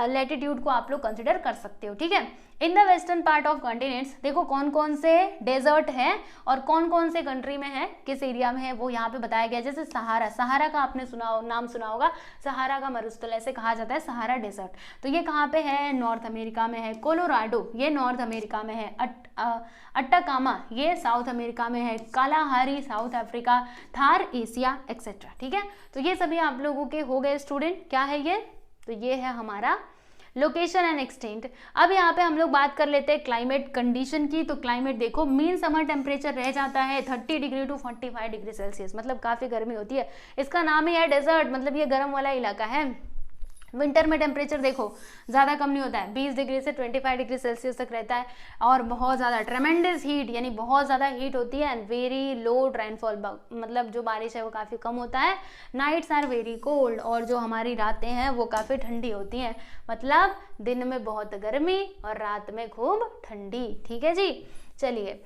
latitude को आप लोग कंसिडर कर सकते हो, ठीक है। In the western part of continents, देखो कौन कौन से डेजर्ट है और कौन कौन से कंट्री में है, किस एरिया में है, वो यहाँ पे बताया गया। जैसे सहारा, सहारा का आपने नाम सुना होगा, सहारा का मरुस्थल ऐसे कहा जाता है, सहारा डेजर्ट, तो ये कहाँ पे है, नॉर्थ अमेरिका में है। कोलोराडो ये नॉर्थ अमेरिका में है। अट्टाकामा ये साउथ अमेरिका में है। Kalahari south Africa, Thar Asia etcetera, ठीक है। तो ये सभी आप लोगों के हो गए स्टूडेंट, क्या है ये, तो ये है हमारा लोकेशन एंड एक्सटेंट। अब यहाँ पे हम लोग बात कर लेते हैं क्लाइमेट कंडीशन की। तो क्लाइमेट देखो, मीन समर टेम्परेचर रह जाता है 30 डिग्री to 45 डिग्री सेल्सियस, मतलब काफ़ी गर्मी होती है। इसका नाम ही है डेजर्ट, मतलब ये गर्म वाला इलाका है। विंटर में टेम्परेचर देखो ज़्यादा कम नहीं होता है, 20 डिग्री से 25 डिग्री सेल्सियस तक रहता है, और बहुत ज़्यादा ट्रेमेंडस हीट, यानी बहुत ज़्यादा हीट होती है। एंड वेरी लो रेनफॉल, मतलब जो बारिश है वो काफ़ी कम होता है। नाइट्स आर वेरी कोल्ड, और जो हमारी रातें हैं वो काफ़ी ठंडी होती हैं, मतलब दिन में बहुत गर्मी और रात में खूब ठंडी, ठीक है जी। चलिए,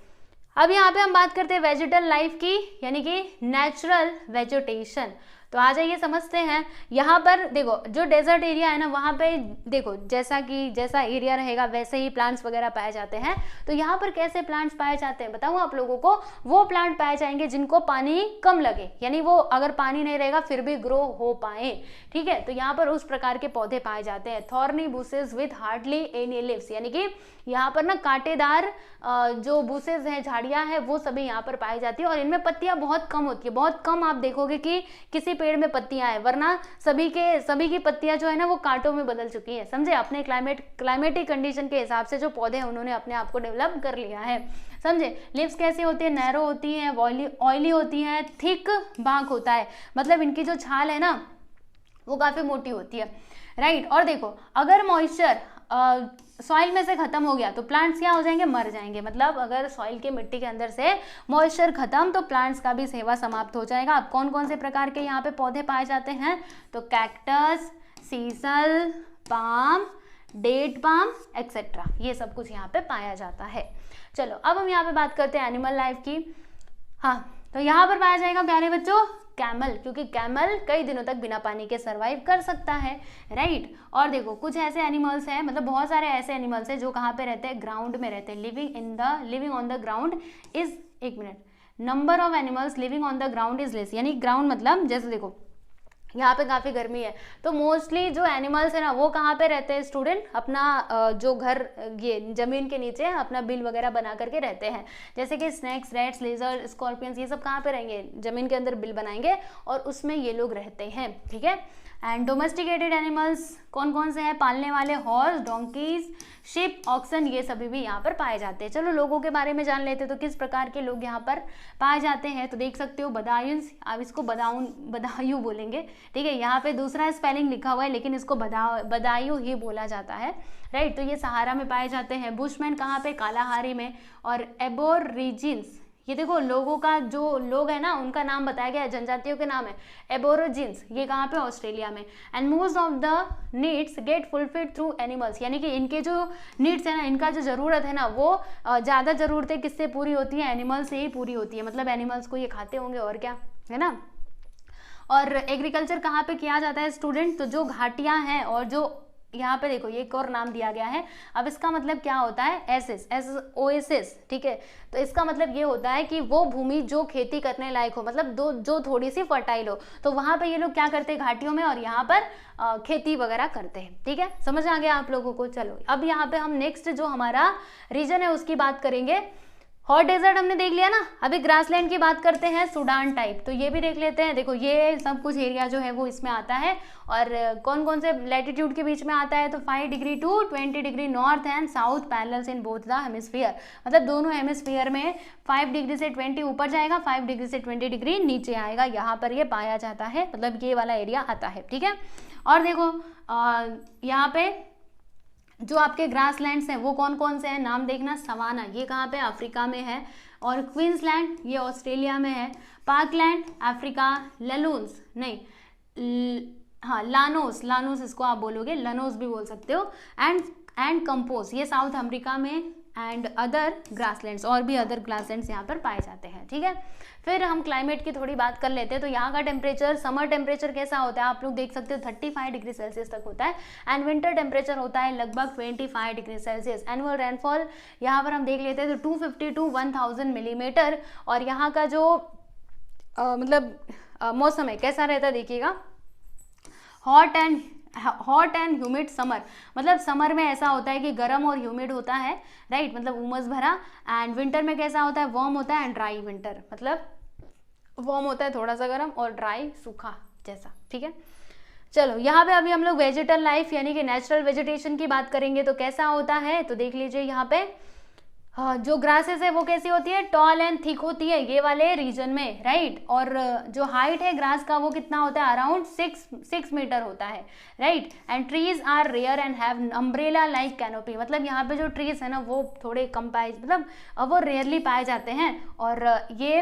अब यहाँ पे हम बात करते हैं वेजिटल लाइफ की, यानी कि नेचुरल वेजिटेशन। तो आ जाइए समझते हैं। यहाँ पर देखो जो डेजर्ट एरिया है ना, वहाँ पे देखो जैसा एरिया रहेगा वैसे ही प्लांट्स वगैरह पाए जाते हैं। तो यहाँ पर कैसे प्लांट्स पाए जाते हैं बताऊँ आप लोगों को, वो प्लांट पाए जाएंगे जिनको पानी कम लगे, यानी वो अगर पानी नहीं रहेगा फिर भी ग्रो हो पाए, ठीक है। तो यहाँ पर उस प्रकार के पौधे पाए जाते हैं। Thorny bushes with hardly any leaves, यानी कि यहाँ पर ना कांटेदार जो बुशेस हैं, झाड़ियाँ हैं, वो सभी यहाँ पर पाई जाती है, और इनमें पत्तियाँ बहुत कम होती है। बहुत कम आप देखोगे कि किसी पेड़ में पत्तियां हैं, वरना सभी की पत्तियां जो है ना वो कांटों में बदल चुकी हैं, समझे। अपने क्लाइमेटिक कंडीशन के हिसाब से जो पौधे हैं उन्होंने अपने आप को डेवलप कर लिया है, समझे। लिव्स कैसी होती है, नैरो होती है, ऑयली होती है, थिक बांक होता है, मतलब इनकी जो छाल है ना वो काफी मोटी होती है, राइट। और देखो अगर मॉइस्चर सॉइल में से खत्म हो गया तो प्लांट्स क्या हो जाएंगे, मर जाएंगे। मतलब अगर सॉइल के मिट्टी के अंदर से मॉइस्चर खत्म तो प्लांट्स का भी सेवा समाप्त हो जाएगा। अब कौन कौन से प्रकार के यहाँ पे पौधे पाए जाते हैं, तो cactus, sisal, palm, date palm etcetera, ये सब कुछ यहाँ पे पाया जाता है। चलो अब हम यहाँ पे बात करते हैं एनिमल लाइफ की। हाँ, तो यहाँ पर पाया जाएगा प्यारे बच्चों कैमल, क्योंकि कैमल कई दिनों तक बिना पानी के सरवाइव कर सकता है, राइट। और देखो कुछ ऐसे एनिमल्स हैं, मतलब बहुत सारे ऐसे एनिमल्स हैं जो कहाँ पे रहते हैं, ग्राउंड में रहते हैं। Living on the ground is, एक मिनट, number of animals living on the ground is less, यानी ग्राउंड मतलब जैसे देखो यहाँ पे काफ़ी गर्मी है तो मोस्टली जो एनिमल्स है ना वो कहाँ पे रहते हैं स्टूडेंट, अपना जो घर ये ज़मीन के नीचे अपना बिल वगैरह बना करके रहते हैं। जैसे कि स्नैक्स, रैट्स, लेजर, स्कॉर्पियंस, ये सब कहाँ पे रहेंगे, ज़मीन के अंदर बिल बनाएंगे और उसमें ये लोग रहते हैं, ठीक है। एंड डोमेस्टिकेटेड एनिमल्स कौन कौन से हैं, पालने वाले हॉर्स, डोंकीज, शिप, ऑक्सन, ये सभी भी यहाँ पर पाए जाते हैं। चलो लोगों के बारे में जान लेते हैं, तो किस प्रकार के लोग यहाँ पर पाए जाते हैं। तो देख सकते हो बदायूंस, आप इसको बदायूं बोलेंगे, ठीक है। यहाँ पे दूसरा स्पेलिंग लिखा हुआ है लेकिन इसको बदायूं ही बोला जाता है, राइट। तो ये सहारा में पाए जाते हैं। बुशमैन कहाँ पे, कालाहारी में। और एबोरिजिन्स ये देखो लोगों का, जो लोग है ना उनका नाम बताया गया है, जनजातियों के नाम है एबोरिजिन्स, ये कहाँ पे, ऑस्ट्रेलिया में। And most of the needs gate fulfilled through animals, यानी कि इनके जो नीड्स है ना, इनका जो ज़रूरत है ना, वो ज़्यादा ज़रूरतें किससे पूरी होती है, एनिमल से ही पूरी होती है। मतलब एनिमल्स को ये खाते होंगे और क्या, है ना। और एग्रीकल्चर कहाँ पे किया जाता है स्टूडेंट, तो जो घाटियाँ हैं और जो यहाँ पे देखो ये एक और नाम दिया गया है। अब इसका मतलब क्या होता है, ओएसिस, ठीक है। तो इसका मतलब ये होता है कि वो भूमि जो खेती करने लायक हो, मतलब जो थोड़ी सी फर्टाइल हो, तो वहां पे ये लोग क्या करते हैं घाटियों में, और यहाँ पर खेती वगैरह करते हैं, ठीक है। समझ आ गया आप लोगों को। चलो अब यहाँ पे हम नेक्स्ट जो हमारा रीजन है उसकी बात करेंगे। हॉट डेजर्ट हमने देख लिया ना, अभी ग्रासलैंड की बात करते हैं, सूडान टाइप, तो ये भी देख लेते हैं। देखो ये सब कुछ एरिया जो है वो इसमें आता है, और कौन कौन से लैटिट्यूड के बीच में आता है, तो 5 degree to 20 degree north and south parallels in both the hemisphere, मतलब दोनों हेमिस्फीयर में 5 डिग्री से 20 ऊपर जाएगा, 5 डिग्री से 20 डिग्री नीचे आएगा, यहाँ पर ये पाया जाता है, मतलब ये वाला एरिया आता है, ठीक है। और देखो यहाँ पे जो आपके ग्रासलैंड्स हैं वो कौन कौन से हैं, नाम देखना। सवाना, ये कहाँ पे, अफ्रीका में है, और क्वींसलैंड ये ऑस्ट्रेलिया में है, पार्कलैंड अफ्रीका, ललून्स नहीं हाँ लानोस इसको आप बोलोगे, लनोस भी बोल सकते हो, एंड कंपोज ये साउथ अमेरिका में, एंड अदर ग्रासलैंड्स, और भी अदर ग्रासलैंड्स यहाँ पर पाए जाते हैं, ठीक है। फिर हम क्लाइमेट की थोड़ी बात कर लेते हैं। तो यहाँ का टेम्परेचर, समर टेम्परेचर कैसा होता है, आप लोग देख सकते हो 35 डिग्री सेल्सियस तक होता है, एंड विंटर टेम्परेचर होता है लगभग 25 डिग्री सेल्सियस। एनुअल रेनफॉल यहाँ पर हम देख लेते हैं तो 250 टू 1000 मिलीमीटर। और यहाँ का जो मतलब मौसम है कैसा रहता है देखिएगा, हॉट एंड ह्यूमिड समर, मतलब समर में ऐसा होता है कि गर्म और ह्यूमिड होता है, राइट, मतलब उमस भरा। एंड विंटर में कैसा होता है, वार्म होता है, एंड ड्राई विंटर, मतलब वार्म होता है थोड़ा सा गर्म, और ड्राई सूखा जैसा, ठीक है। चलो यहाँ पे अभी हम लोग वेजिटल लाइफ यानी कि नेचुरल वेजिटेशन की बात करेंगे, तो कैसा होता है, तो देख लीजिए यहाँ पे जो ग्रासेस है वो कैसी होती है, टॉल एंड थिक होती है ये वाले रीजन में, राइट। और जो हाइट है ग्रास का वो कितना होता है, अराउंड 6 मीटर होता है, right. And trees are rare and have umbrella like canopy, मतलब यहाँ पे जो ट्रीज है ना वो थोड़े कम पाए, मतलब वो रेयरली पाए जाते हैं, और ये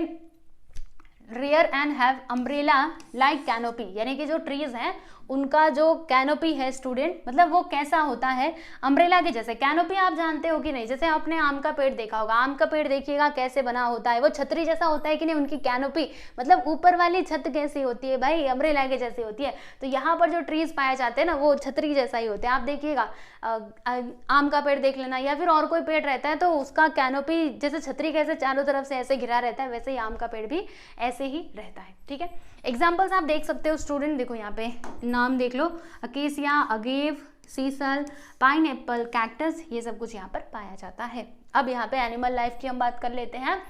rare and have umbrella like canopy, यानी कि जो ट्रीज हैं उनका जो कैनोपी है स्टूडेंट, मतलब वो कैसा होता है, अम्ब्रेला के जैसे। कैनोपी आप जानते हो कि नहीं, जैसे आपने आम का पेड़ देखा होगा, आम का पेड़ देखिएगा कैसे बना होता है, वो छतरी जैसा होता है कि नहीं, उनकी कैनोपी मतलब ऊपर वाली छत कैसी होती है भाई, अम्ब्रेला के जैसी होती है। तो यहाँ पर जो ट्रीज पाए जाते हैं ना वो छतरी जैसा ही होते हैं। आप देखिएगा आम का पेड़ देख लेना, या फिर और कोई पेड़ रहता है तो उसका कैनोपी जैसे छतरी कैसे चारों तरफ से ऐसे घिरा रहता है, वैसे ही आम का पेड़ भी ऐसे ही रहता है, ठीक है। एग्जाम्पल्स आप देख सकते हो स्टूडेंट, देखो यहाँ पे नाम देख लो, acacia, agave, sisal, pineapple, cactus, ये सब कुछ यहाँ पर पाया जाता है। अब यहाँ पे एनिमल लाइफ की हम बात कर लेते हैं।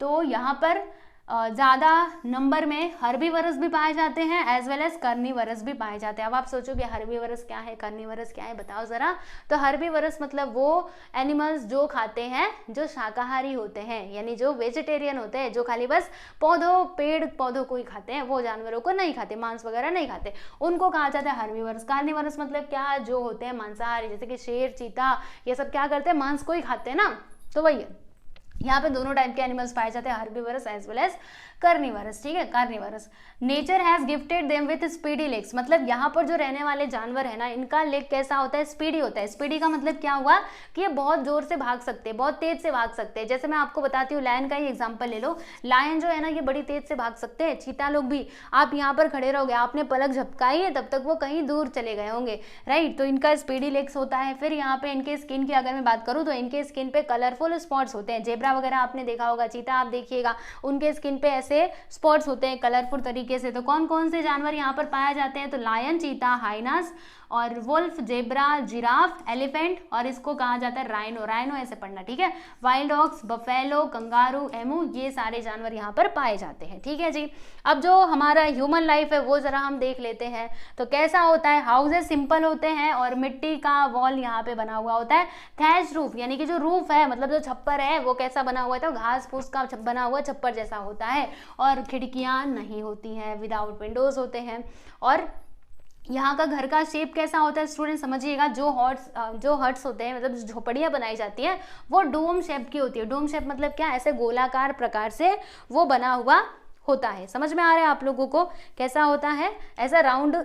तो यहाँ पर ज़्यादा नंबर में हर्बीवरस भी पाए जाते हैं एज वेल एज कार्निवरस भी पाए जाते हैं। अब आप सोचोगे हर्बीवरस क्या है, कार्निवरस क्या है, बताओ ज़रा। तो हर्बीवरस मतलब वो एनिमल्स जो खाते हैं, जो शाकाहारी होते हैं, यानी जो वेजिटेरियन होते हैं, जो खाली बस पेड़ पौधों को ही खाते हैं, वो जानवरों को नहीं खाते, मांस वगैरह नहीं खाते, उनको कहा जाता है हर्बीवरस। कार्निवरस मतलब क्या, जो होते हैं मांसाहारी, जैसे कि शेर, चीता, ये सब क्या करते हैं, मांस को ही खाते हैं ना। तो वही है, यहाँ पे दोनों टाइप के एनिमल्स पाए जाते हैं, herbivorous as well as carnivorous, ठीक है। Carnivorous nature has gifted them with speedy legs, मतलब यहाँ पर जो रहने वाले जानवर है ना, इनका लेग कैसा होता है, स्पीडी होता है। स्पीडी का मतलब क्या हुआ कि ये बहुत जोर से भाग सकते हैं, बहुत तेज से भाग सकते हैं। जैसे मैं आपको बताती हूँ, लायन का ही एग्जाम्पल ले लो। लायन जो है ना ये बड़ी तेज से भाग सकते हैं, चीता लोग भी। आप यहाँ पर खड़े रहोगे, आपने पलक झपकाई है, तब तक वो कहीं दूर चले गए होंगे, राइट। तो इनका स्पीडी लेग्स होता है। फिर यहाँ पे इनके स्किन की अगर मैं बात करूँ तो इनके स्किन पे कलरफुल स्पॉट्स होते हैं। जेब्रा वगैरह आपने देखा होगा, चीता आप देखिएगा, उनके स्किन पे ऐसे स्पॉट्स होते हैं कलरफुल तरीके से। तो कौन कौन से जानवर यहाँ पर पाए जाते हैं, तो लायन, चीता, हाइनास, और वुल्फ, जेब्रा, जिराफ, एलिफेंट, और इसको कहा जाता है राइनो। राइनो ऐसे पढ़ना, ठीक है। Wild dogs, buffalo, kangaroo, emu, ये सारे जानवर यहाँ पर पाए जाते हैं, ठीक है जी। अब जो हमारा ह्यूमन लाइफ है वो जरा हम देख लेते हैं। तो कैसा होता है, हाउसेस सिंपल होते हैं और मिट्टी का वॉल यहाँ पे बना हुआ होता है। थैच रूफ यानी कि जो रूफ है, मतलब जो छप्पर है वो कैसा बना हुआ है, तो घास फूस का बना हुआ छप्पर जैसा होता है। और खिड़कियाँ नहीं होती हैं, विदाउट विंडोज होते हैं। और यहाँ का घर का शेप कैसा होता है स्टूडेंट समझिएगा, जो हट्स होते हैं, मतलब झोपड़ियाँ बनाई जाती हैं, वो डोम शेप की होती है। डोम शेप मतलब क्या, ऐसे गोलाकार प्रकार से वो बना हुआ होता है। समझ में आ रहा है आप लोगों को कैसा होता है, ऐसा राउंड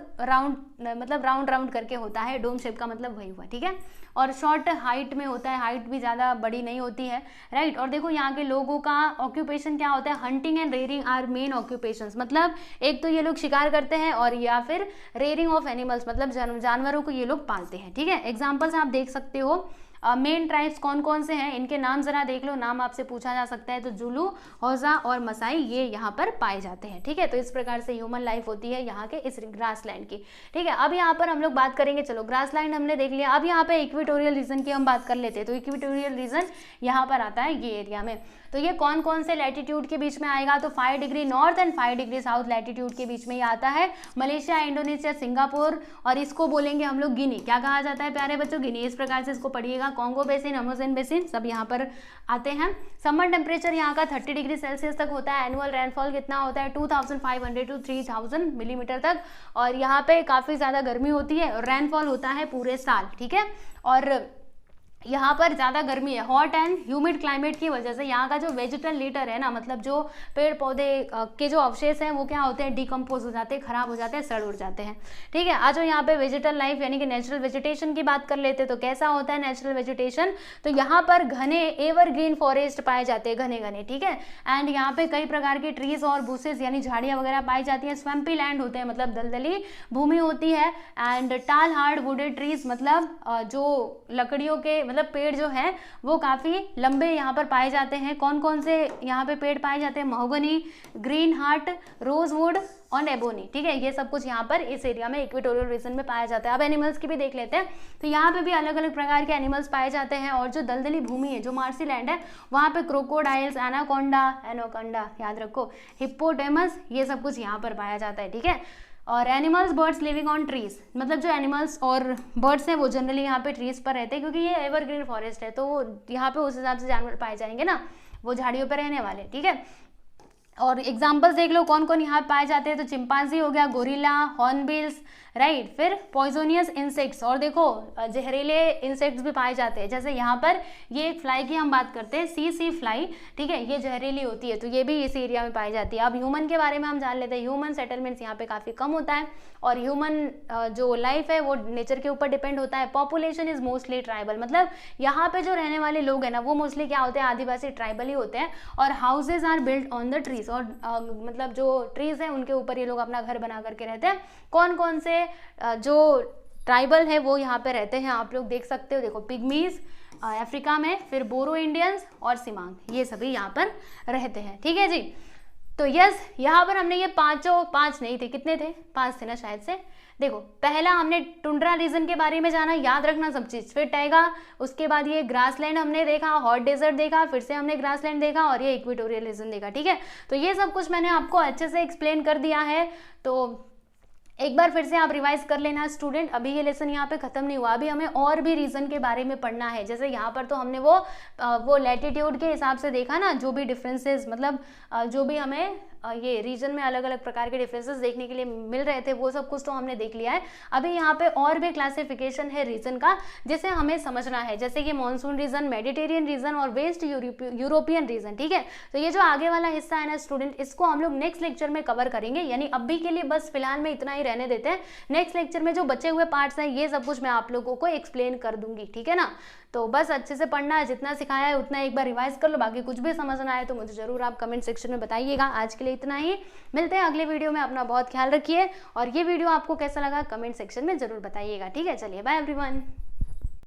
मतलब राउंड करके होता है। डोम शेप का मतलब वही हुआ, ठीक है। और शॉर्ट हाइट में होता है, हाइट भी ज़्यादा बड़ी नहीं होती है, राइट। और देखो यहाँ के लोगों का ऑक्यूपेशन क्या होता है, hunting and rearing are main occupations. मतलब एक तो ये लोग शिकार करते हैं और या फिर रेयरिंग ऑफ एनिमल्स, मतलब जानवरों को ये लोग पालते हैं, ठीक है। एग्जाम्पल्स आप देख सकते हो। मेन ट्राइब्स कौन कौन से हैं, इनके नाम जरा देख लो, नाम आपसे पूछा जा सकता है। तो जुलू, हौजा और मसाई ये यहाँ पर पाए जाते हैं, ठीक है। तो इस प्रकार से ह्यूमन लाइफ होती है यहाँ के इस ग्रासलैंड की, ठीक है। अब यहाँ पर हम लोग बात करेंगे, चलो ग्रासलैंड हमने देख लिया। अब यहाँ पे इक्वेटोरियल रीजन की हम बात कर लेते हैं। तो इक्वेटोरियल रीजन यहाँ पर आता है ये एरिया में। तो ये कौन कौन से लैटिट्यूड के बीच में आएगा, तो 5 degree north and 5 degree south latitude के बीच में ये आता है। मलेशिया, इंडोनेशिया, सिंगापुर, और इसको बोलेंगे हम लोग गिनी। क्या कहा जाता है प्यारे बच्चों, गिनी। इस प्रकार से इसको पढ़िएगा। कॉन्गो बेसिन, अमेज़न बेसिन सब यहाँ पर आते हैं। समर टेम्परेचर यहाँ का 30 डिग्री सेल्सियस तक होता है। एनुअल रेनफॉल कितना होता है, 2500 to 3000 मिलीमीटर तक। और यहाँ पे काफ़ी ज़्यादा गर्मी होती है और रेनफॉल होता है पूरे साल, ठीक है। और यहाँ पर ज़्यादा गर्मी है। हॉट एंड ह्यूमिड क्लाइमेट की वजह से यहाँ का जो वेजिटल लिटर है ना, मतलब जो पेड़ पौधे के जो अवशेष हैं वो क्या होते हैं, डिकम्पोज हो जाते हैं, खराब हो जाते हैं, सड़ उड़ जाते हैं, ठीक है। आज यहाँ पे वेजिटल लाइफ यानी कि नेचुरल वेजिटेशन की बात कर लेते हैं। तो कैसा होता है नेचुरल वेजिटेशन, तो यहाँ पर घने एवरग्रीन फॉरेस्ट पाए जाते हैं, घने घने, ठीक है। एंड यहाँ पे कई प्रकार की ट्रीज और बुशेस यानी झाड़ियाँ वगैरह पाई जाती हैं। स्वैम्पी लैंड होते हैं, मतलब दलदली भूमि होती है। एंड टाल हार्ड वुडेड ट्रीज, मतलब जो लकड़ियों के मतलब पेड़ जो है वो काफ़ी लंबे यहाँ पर पाए जाते हैं। कौन कौन से यहाँ पे पेड़ पाए जाते हैं, महोगनी, ग्रीन हार्ट, रोजवुड और एबोनी, ठीक है। ये सब कुछ यहाँ पर इस एरिया में इक्वेटोरियल रीजन में पाया जाता है। अब एनिमल्स की भी देख लेते हैं। तो यहाँ पे भी अलग अलग प्रकार के एनिमल्स पाए जाते हैं। और जो दलदली भूमि है, जो मार्सी लैंड है, वहाँ पे क्रोकोडाइल्स, एनाकोंडा याद रखो, हिप्पोटेमस, ये सब कुछ यहाँ पर पाया जाता है, ठीक है। और animals, birds living on trees, मतलब जो एनिमल्स और बर्ड्स हैं वो जनरली यहाँ पे ट्रीज पर रहते हैं, क्योंकि ये एवरग्रीन फॉरेस्ट है। तो यहाँ पे उस हिसाब से जानवर पाए जाएंगे ना, वो झाड़ियों पर रहने वाले, ठीक है। और एग्जाम्पल्स देख लो कौन कौन यहाँ पाए जाते हैं। तो चिंपांजी हो गया, गोरिल्ला, हॉर्नबिल्स, राइट। फिर पॉइजोनियस इंसेक्ट्स, और देखो जहरीले इंसेक्ट्स भी पाए जाते हैं। जैसे यहाँ पर ये एक फ्लाई की हम बात करते हैं, सी फ्लाई, ठीक है। ये जहरीली होती है, तो ये भी इस एरिया में पाई जाती है। अब ह्यूमन के बारे में हम जान लेते हैं। ह्यूमन सेटलमेंट्स यहाँ पे काफ़ी कम होता है और ह्यूमन जो लाइफ है वो नेचर के ऊपर डिपेंड होता है। पॉपुलेशन इज मोस्टली ट्राइबल, मतलब यहाँ पे जो रहने वाले लोग हैं ना वो मोस्टली क्या होते हैं, आदिवासी ट्राइबल ही होते हैं। और houses are built on the trees, और मतलब जो ट्रीज हैं उनके ऊपर ये लोग अपना घर बना करके रहते हैं। कौन कौन से जो ट्राइबल है वो यहाँ पे रहते हैं, आप लोग देख सकते हो। देखो पिग्मीज अफ्रीका में, फिर बोरो इंडियंस और सिमांग, ये सभी यहाँ पर रहते हैं, ठीक है जी। तो यस, यहाँ पर हमने ये पांच नहीं थे, कितने थे, 5 थे ना शायद से। देखो पहला हमने टुंड्रा रीजन के बारे में जाना, याद रखना सब चीज। फिर टैगा, उसके बाद ये ग्रासलैंड हमने देखा, हॉट डेजर्ट देखा, फिर से हमने ग्रासलैंड देखा और ये इक्वेटोरियल रीजन देखा, ठीक है। तो ये सब कुछ मैंने आपको अच्छे से एक्सप्लेन कर दिया है। तो एक बार फिर से आप रिवाइज कर लेना स्टूडेंट। अभी ये लेसन यहाँ पे खत्म नहीं हुआ, अभी हमें और भी रीजन के बारे में पढ़ना है। जैसे यहाँ पर तो हमने वो लैटिट्यूड के हिसाब से देखा ना, जो भी डिफरेंसेस, मतलब जो भी हमें ये रीजन में अलग अलग प्रकार के डिफरेंसेस देखने के लिए मिल रहे थे, वो सब कुछ तो हमने देख लिया है। अभी यहाँ पे और भी क्लासिफिकेशन है रीजन का, जिसे हमें समझना है। जैसे कि मॉनसून रीजन, मेडिटेरियन रीजन और वेस्ट यूरोपियन रीजन, ठीक है। तो ये जो आगे वाला हिस्सा है ना स्टूडेंट, इसको हम लोग नेक्स्ट लेक्चर में कवर करेंगे। यानी अभी के लिए बस फिलहाल में इतना ही रहने देते हैं। नेक्स्ट लेक्चर में जो बचे हुए पार्ट्स हैं ये सब कुछ मैं आप लोगों को एक्सप्लेन कर दूंगी, ठीक है ना। तो बस अच्छे से पढ़ना है, जितना सिखाया है उतना एक बार रिवाइज कर लो। बाकी कुछ भी समझ ना आए तो मुझे जरूर आप कमेंट सेक्शन में बताइएगा। आज के लिए इतना ही, मिलते हैं अगले वीडियो में। अपना बहुत ख्याल रखिए और ये वीडियो आपको कैसा लगा कमेंट सेक्शन में जरूर बताइएगा, ठीक है। चलिए बाय एवरीवन।